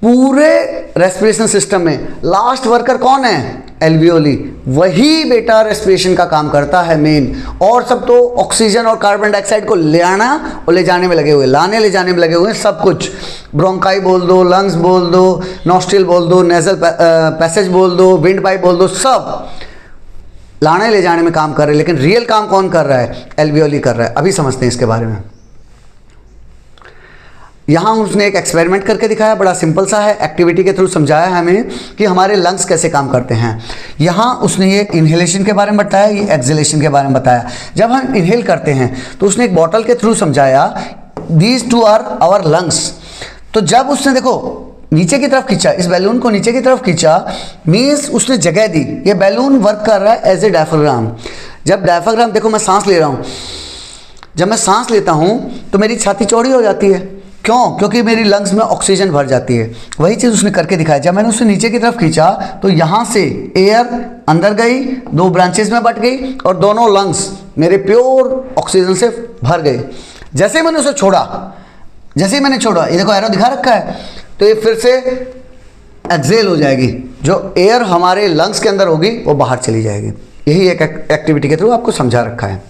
पूरे रेस्पिरेशन सिस्टम में लास्ट वर्कर कौन है? एल्वियोली, वही बेटा रेस्पिरेशन का काम करता है मेन, और सब तो ऑक्सीजन और कार्बन डाइऑक्साइड को ले आना और ले जाने में लगे हुए, लाने ले जाने में लगे हुए हैं सब कुछ। ब्रोंकाई बोल दो, लंग्स बोल दो, नॉस्ट्रिल बोल दो, नेजल पैसेज बोल दो, विंड पाइप बोल दो, सब लाने ले जाने में काम कर रहे हैं। लेकिन रियल काम कौन कर रहा है? एल्वियोली कर रहा है। अभी समझते हैं इसके बारे में। यहाँ उसने एक एक्सपेरिमेंट करके दिखाया, बड़ा सिंपल सा है, एक्टिविटी के थ्रू समझाया हमें कि हमारे लंग्स कैसे काम करते हैं। यहाँ उसने ये इन्हेलेशन के बारे में बताया, ये एक्सहेलेशन के बारे में बताया। जब हम इन्हेल करते हैं तो उसने एक बॉटल के थ्रू समझाया, these two are our lungs. तो जब उसने देखो नीचे की तरफ खींचा, इस बैलून को नीचे की तरफ खींचा, मीन्स उसने जगह दी, ये बैलून वर्क कर रहा है एज ए डायफ्राम। जब डायफ्राम, देखो मैं सांस ले रहा हूँ, जब मैं सांस लेता हूँ तो मेरी छाती चौड़ी हो जाती है, क्यों? क्योंकि मेरी लंग्स में ऑक्सीजन भर जाती है। वही चीज़ उसने करके दिखाया। जब मैंने उसे नीचे की तरफ खींचा तो यहाँ से एयर अंदर गई, दो ब्रांचेस में बट गई, और दोनों लंग्स मेरे प्योर ऑक्सीजन से भर गए। जैसे ही मैंने उसे छोड़ा, जैसे ही मैंने छोड़ा, ये देखो एरो दिखा रखा है, तो ये फिर से एक्सहेल हो जाएगी, जो एयर हमारे लंग्स के अंदर होगी वो बाहर चली जाएगी। यही एक एक्टिविटी के थ्रू आपको समझा रखा है।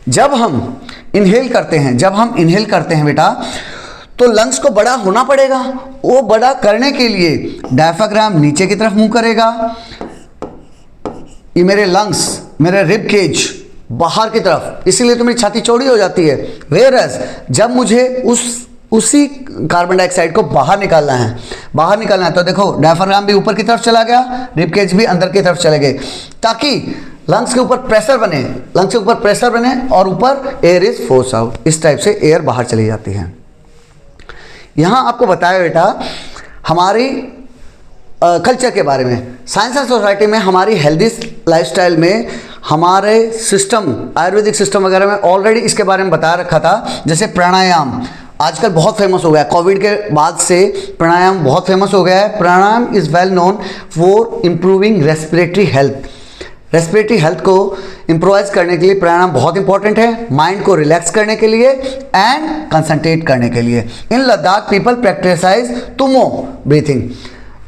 जब हम इनहेल करते हैं, जब हम इनहेल करते हैं बेटा, तो लंग्स को बड़ा होना पड़ेगा। वो बड़ा करने के लिए डायफ्राम नीचे की तरफ मूव करेगा, ये मेरे लंग्स, मेरे रिब केज बाहर की तरफ, इसीलिए तो मेरी छाती चौड़ी हो जाती है। वेयरएज जब मुझे उसी कार्बन डाइऑक्साइड को बाहर निकालना है, तो देखो डायफ्राम भी ऊपर की तरफ चला गया, रिब केज भी अंदर की तरफ चले गए, ताकि लंग्स के ऊपर प्रेशर बने, लंग्स के ऊपर प्रेशर बने और ऊपर एयर इज फोर्स आउट। इस टाइप से एयर बाहर चली जाती है। यहाँ आपको बताया बेटा हमारी कल्चर के बारे में, साइंस एंड सोसाइटी में, हमारी हेल्दी लाइफस्टाइल में, हमारे सिस्टम, आयुर्वेदिक सिस्टम वगैरह में ऑलरेडी इसके बारे में बता रखा था। जैसे प्राणायाम, आजकल बहुत फेमस हो गया है, कोविड के बाद से प्राणायाम बहुत फेमस हो गया है। Pranayama is well known for improving respiratory health. Respiratory health को इम्प्रोवाइज करने के लिए प्राणायाम बहुत इंपॉर्टेंट है, माइंड को रिलैक्स करने के लिए एंड कंसंट्रेट करने के लिए। In Ladakh people practise tummo breathing,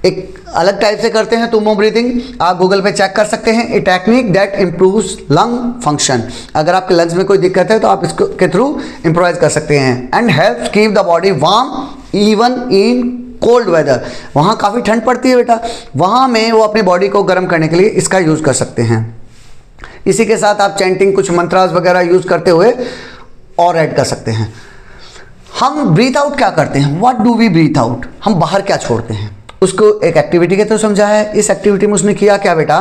एक अलग टाइप से करते हैं तुमो ब्रीथिंग। आप गूगल पे चेक कर सकते हैं। A technique that improves lung function. अगर आपके लंग्स में कोई दिक्कत है तो आप इसको के थ्रू इम्प्रोवाइज कर सकते हैं। And help keep the body warm even in cold weather. वहाँ काफ़ी ठंड पड़ती है बेटा, वहाँ में वो अपनी बॉडी को गर्म करने के लिए इसका यूज़ कर सकते हैं। इसी के साथ आप चैंटिंग कुछ मंत्रास वगैरह यूज़ करते हुए और ऐड कर सकते हैं। हम ब्रीथ आउट क्या करते हैं, what do we breathe out, हम बाहर क्या छोड़ते हैं, उसको एक एक्टिविटी के थ्रू समझा है। इस एक्टिविटी में उसने किया क्या बेटा,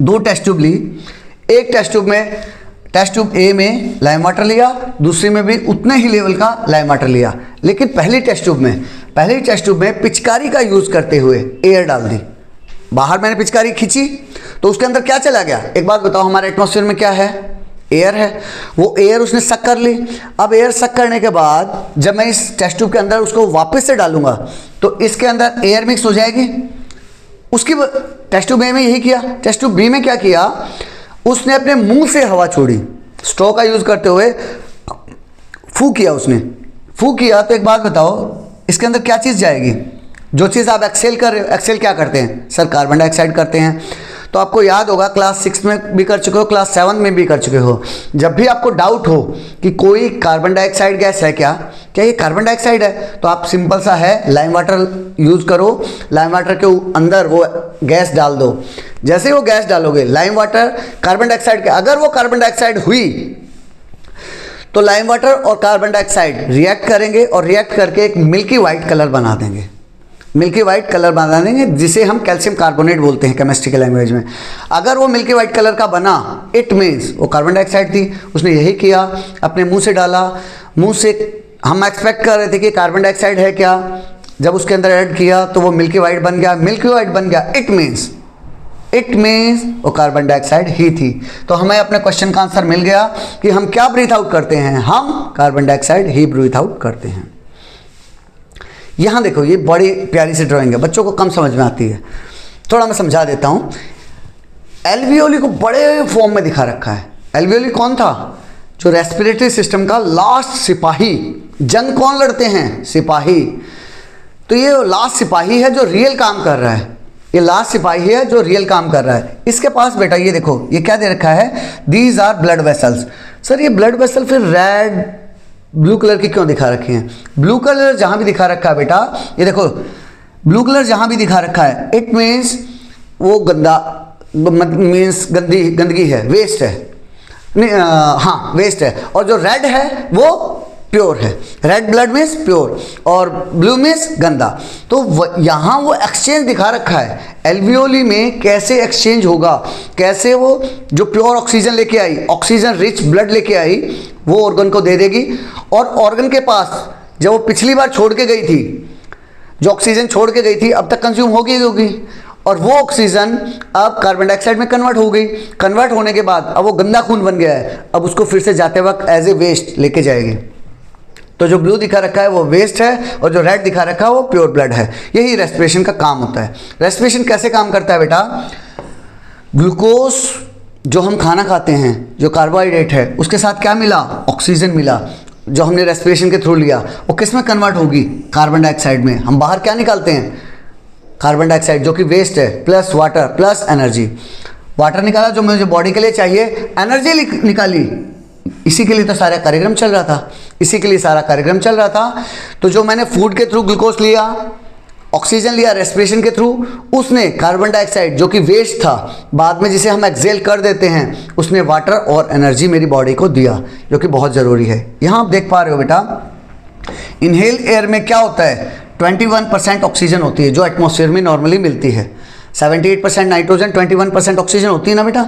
2 टेस्ट ट्यूब ली। एक टेस्ट ट्यूब में, टेस्ट ट्यूब ए में लाइम वाटर लिया, दूसरी में भी उतने ही लेवल का लाइम वाटर लिया। लेकिन पहली टेस्ट ट्यूब में पिचकारी का यूज़ करते हुए एयर डाल दी। बाहर मैंने पिचकारी खींची तो उसके अंदर क्या चला गया, एक बात बताओ, हमारे एटमॉस्फेयर में क्या है, एयर है। वो एयर उसने सक कर ली। अब एयर सक करने के बाद जब मैं इस टेस्ट ट्यूब के अंदर उसको वापस से डालूंगा तो इसके अंदर एयर मिक्स हो जाएगी। उसकी टेस्ट ट्यूब ए में यही किया। टेस्ट ट्यूब बी में क्या किया, उसने अपने मुंह से हवा छोड़ी, स्ट्रॉ का यूज़ करते हुए फूंक किया। उसने फूंक किया तो एक बात बताओ, इसके अंदर क्या चीज़ जाएगी, जो चीज़ आप एक्सेल कर रहे हो। एक्सेल क्या करते हैं सर, कार्बन डाइऑक्साइड करते हैं। तो आपको याद होगा, क्लास 6 में भी कर चुके हो, क्लास 7 में भी कर चुके हो। जब भी आपको डाउट हो कि कोई कार्बन डाइऑक्साइड गैस है क्या ये कार्बन डाइऑक्साइड है, तो आप सिंपल सा है, लाइम वाटर यूज़ करो। लाइम वाटर के अंदर वो गैस डाल दो। जैसे ही वो गैस डालोगे, लाइम वाटर कार्बन डाइऑक्साइड के, अगर वो कार्बन डाइऑक्साइड हुई तो लाइम वाटर और कार्बन डाइऑक्साइड रिएक्ट करेंगे और रिएक्ट करके एक मिल्की वाइट कलर बना देंगे। मिल्की वाइट कलर बना देंगे जिसे हम कैल्शियम कार्बोनेट बोलते हैं केमिस्ट्री के लैंग्वेज में। अगर वो मिल्की वाइट कलर का बना, इट मीन्स वो कार्बन डाइऑक्साइड थी। उसने यही किया, अपने मुंह से डाला। मुंह से हम एक्सपेक्ट कर रहे थे कि कार्बन डाइऑक्साइड है क्या, जब उसके अंदर ऐड किया तो वो मिल्की वाइट बन गया। मिल्की वाइट बन गया, इट मीन्स वो कार्बन डाइऑक्साइड ही थी। तो हमें अपने क्वेश्चन का आंसर मिल गया कि हम क्या ब्रीथ आउट करते हैं, हम कार्बन डाइऑक्साइड ही ब्रीथ आउट करते हैं। यहाँ देखो, ये बड़ी प्यारी सी ड्राइंग है, बच्चों को कम समझ में आती है, थोड़ा मैं समझा देता हूँ। एल्वियोली को बड़े फॉर्म में दिखा रखा है। एल्वियोली कौन था, जो रेस्पिरेटरी सिस्टम का लास्ट सिपाही। जंग कौन लड़ते हैं, सिपाही। तो ये लास्ट सिपाही है जो रियल काम कर रहा है, ये लास्ट सिपाही है जो रियल काम कर रहा है। इसके पास बेटा ये देखो, ये क्या दे रखा है, these are blood vessels. Sir ये ब्लड वेसल फिर रेड ब्लू कलर की क्यों दिखा रखी हैं? ब्लू कलर जहाँ भी दिखा रखा है बेटा, ये देखो ब्लू कलर जहाँ भी दिखा रखा है, इट मीन्स वो गंदा, मीन्स गंदगी है, वेस्ट है। हाँ वेस्ट है। और जो रेड है वो प्योर है। रेड ब्लड मीन्स प्योर और ब्लू मीन्स गंदा। तो यहाँ वो एक्सचेंज दिखा रखा है। एल्वियोली में कैसे एक्सचेंज होगा, कैसे वो जो प्योर ऑक्सीजन लेके आई, ऑक्सीजन रिच ब्लड लेके आई, वो ऑर्गन को दे देगी। और ऑर्गन के पास जब वो पिछली बार छोड़ के गई थी, जो ऑक्सीजन छोड़ के गई थी, अब तक कंज्यूम होगी और वो ऑक्सीजन अब कार्बन डाइऑक्साइड में कन्वर्ट हो गई। कन्वर्ट होने के बाद अब वो गंदा खून बन गया है, अब उसको फिर से जाते वक्त एज ए वेस्ट लेके जाएगी। तो जो ब्लू दिखा रखा है वो वेस्ट है और जो रेड दिखा रखा है वो प्योर ब्लड है। यही रेस्पिरेशन का काम होता है। रेस्पिरेशन कैसे काम करता है बेटा, ग्लूकोज जो हम खाना खाते हैं, जो कार्बोहाइड्रेट है, उसके साथ क्या मिला, ऑक्सीजन मिला, जो हमने रेस्पिरेशन के थ्रू लिया, वो किस में कन्वर्ट होगी, कार्बन डाइऑक्साइड में। हम बाहर क्या निकालते हैं, कार्बन डाइऑक्साइड जो कि वेस्ट है, plus water plus energy. Water निकाला जो मुझे बॉडी के लिए चाहिए, एनर्जी निकाली, इसी के लिए तो सारा कार्यक्रम चल रहा था, इसी के लिए सारा कार्यक्रम चल रहा था। तो जो मैंने फूड के थ्रू ग्लूकोज लिया, ऑक्सीजन लिया रेस्पिरेशन के थ्रू, उसने कार्बन डाइऑक्साइड जो कि वेस्ट था, बाद में जिसे हम एक्सेल कर देते हैं, उसने वाटर और एनर्जी मेरी बॉडी को दिया, जो कि बहुत ज़रूरी है। यहाँ आप देख पा रहे हो बेटा, इनहेल एयर में क्या होता है, 21% ऑक्सीजन होती है जो एटमॉस्फेयर में नॉर्मली मिलती है। 78% नाइट्रोजन, 21% ऑक्सीजन होती है ना बेटा।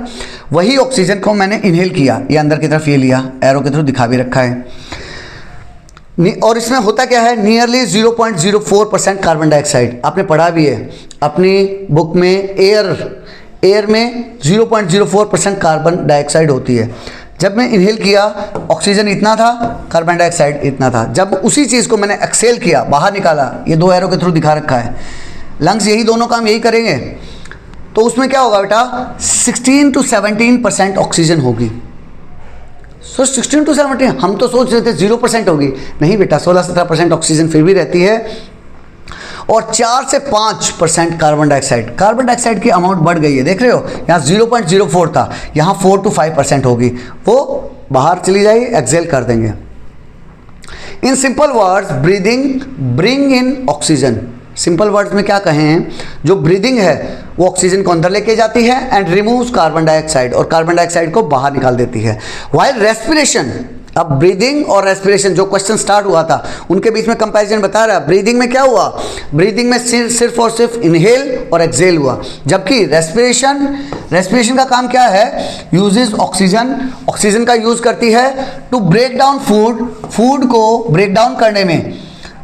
वही ऑक्सीजन को मैंने इनहेल किया, ये अंदर की तरफ ये लिया, एरो के थ्रू दिखा भी रखा है। और इसमें होता क्या है, नियरली 0.04% कार्बन डाइऑक्साइड। आपने पढ़ा भी है अपनी बुक में, एयर में 0.04% कार्बन डाइऑक्साइड होती है। जब मैं इनहेल किया ऑक्सीजन इतना था, कार्बन डाइऑक्साइड इतना था। जब उसी चीज़ को मैंने एक्सेल किया, बाहर निकाला, ये 2 एरो के थ्रू दिखा रखा है, लंग्स यही दोनों काम यही करेंगे, तो उसमें क्या होगा बेटा 16 to 17% ऑक्सीजन होगी। सो 16 to 17, हम तो सोच रहे थे 0% होगी, नहीं बेटा 16-17% ऑक्सीजन फिर भी रहती है, और 4 से 5% कार्बन डाइऑक्साइड। कार्बन डाइऑक्साइड की अमाउंट बढ़ गई है, देख रहे हो, यहाँ 0.04 था, यहाँ 4 to 5% होगी, वो बाहर चली जाएगी, एक्सेल कर देंगे। In simple words breathing bring in oxygen. Simple words में क्या कहें हैं, जो ब्रीदिंग है वो ऑक्सीजन को अंदर लेके जाती है एंड रिमूव्स कार्बन डाइऑक्साइड, और कार्बन डाइऑक्साइड को बाहर निकाल देती है। व्हाइल रेस्पिरेशन, अब ब्रीदिंग और रेस्पिरेशन जो क्वेश्चन स्टार्ट हुआ था उनके बीच में कंपैरिजन बता रहा है। ब्रीदिंग में क्या हुआ, ब्रीदिंग में सिर्फ और सिर्फ इनहेल और एक्सेल हुआ, जबकि रेस्पिरेशन का काम क्या है, यूजेस ऑक्सीजन, ऑक्सीजन का यूज करती है टू ब्रेक डाउन फूड को ब्रेक डाउन करने में,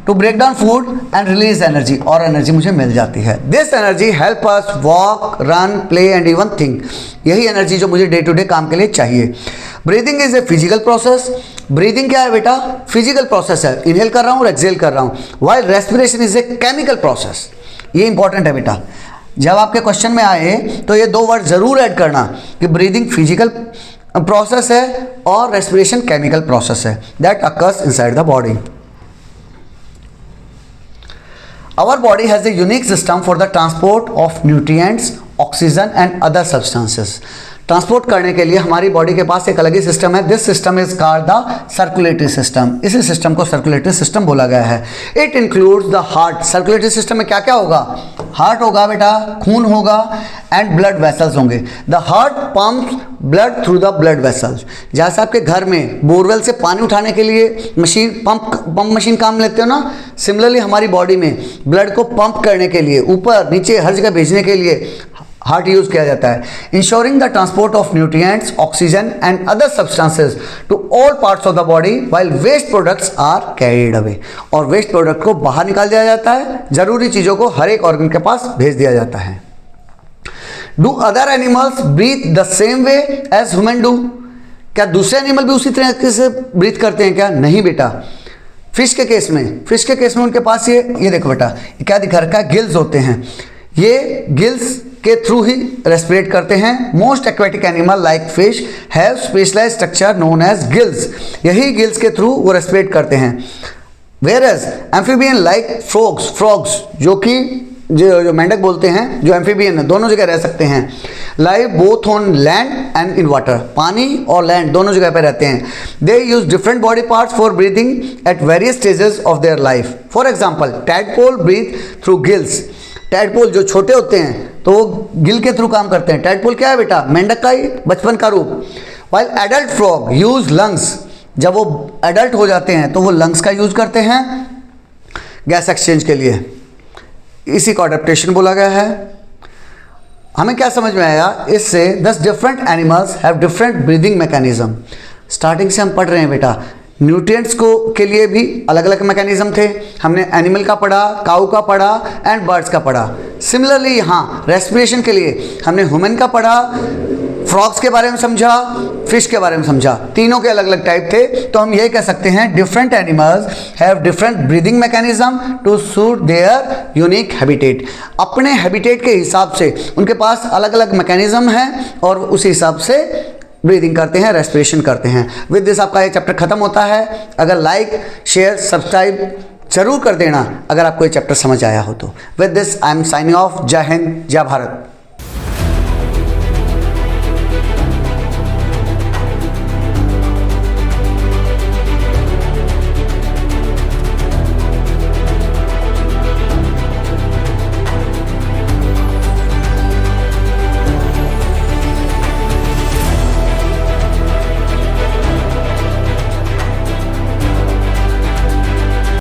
to break down food and release energy, और एनर्जी मुझे मिल जाती है। This energy help us walk, run, play and even think. यही एनर्जी जो मुझे डे टू डे काम के लिए चाहिए। Breathing is a physical process. Breathing क्या है बेटा, फिजिकल प्रोसेस है, इनहेल कर रहा हूँ और एक्सेल कर रहा हूँ। While respiration is a chemical process. ये इंपॉर्टेंट है बेटा, जब आपके क्वेश्चन में आए तो ये 2 वर्ड जरूर ऐड करना कि ब्रीदिंग फिजिकल प्रोसेस है और रेस्पिरेशन केमिकल प्रोसेस है that occurs inside the body. Our body has a unique system for the transport of nutrients, oxygen and other substances. Transport करने के लिए हमारी बॉडी के पास एक अलग ही सिस्टम है। This system is called the circulatory system. इसी सिस्टम को सर्कुलेटरी सिस्टम बोला गया है। It includes the heart. Circulatory system में क्या क्या होगा, हार्ट होगा बेटा, खून होगा एंड ब्लड वेसल्स होंगे। The heart pumps blood through the blood vessels. जैसे आपके घर में बोरवेल से पानी उठाने के लिए मशीन पंप मशीन काम लेते हो ना, सिमिलरली हमारी बॉडी में ब्लड को पंप करने के लिए, ऊपर नीचे हर जगह भेजने के लिए हार्ट यूज किया जाता है। Ensuring the transport of nutrients, oxygen and other substances to all parts of the body while waste products are carried away. और वेस्ट प्रोडक्ट को बाहर निकाल दिया जाता है, जरूरी चीजों को हर एक ऑर्गन के पास भेज दिया जाता है। Do other animals breathe the same way as human do. क्या दूसरे एनिमल भी उसी तरीके से ब्रीथ करते हैं क्या? नहीं बेटा। फिश के केस में उनके पास ये देखो बेटा, क्या दिखा रखा है, गिल्स होते हैं। ये गिल्स के थ्रू ही रेस्पिरेट करते हैं। Most aquatic animal like fish have specialised structure known as gills. यही गिल्स के थ्रू वो रेस्पिरेट करते हैं। वेयरएज एम्फीबियन लाइक फ्रॉग्स जो कि जो मेंढक बोलते हैं, जो एम्फीबियन है, दोनों जगह रह सकते हैं। Live both on land and in water, पानी और लैंड दोनों जगह पे रहते हैं। They use different body parts for breathing at various stages of their life. For example tadpole breathe through gills. Tadpole जो छोटे होते हैं तो वो गिल के थ्रू काम करते हैं। टैडपोल क्या है बेटा? मेंढक का ही बचपन का रूप। While adult frog use lungs. जब वो एडल्ट हो जाते हैं तो वो लंग्स का यूज करते हैं गैस एक्सचेंज के लिए। इसी को अडेप्टेशन बोला गया है। हमें क्या समझ में आया इससे? 10 different animals have different breathing mechanism. Starting से हम पढ़ रहे हैं बेटा, न्यूट्रिएंट्स को के लिए भी अलग अलग मैकेनिज्म थे। हमने एनिमल का पढ़ा, काऊ का पढ़ा एंड बर्ड्स का पढ़ा। सिमिलरली यहाँ रेस्पिरेशन के लिए हमने ह्यूमन का पढ़ा, फ्रॉग्स के बारे में समझा, फिश के बारे में समझा। तीनों के अलग अलग टाइप थे। तो हम ये कह सकते हैं different animals have different breathing mechanism to suit their unique habitat. अपने हैबिटेट के हिसाब से उनके पास अलग अलग मैकेनिज्म है और उसी हिसाब से ब्रीदिंग करते हैं, रेस्पिरेशन करते हैं। विद दिस आपका ये चैप्टर खत्म होता है। अगर लाइक, शेयर, सब्सक्राइब जरूर कर देना अगर आपको ये चैप्टर समझ आया हो तो। With this I am signing off. जय हिंद, जय भारत।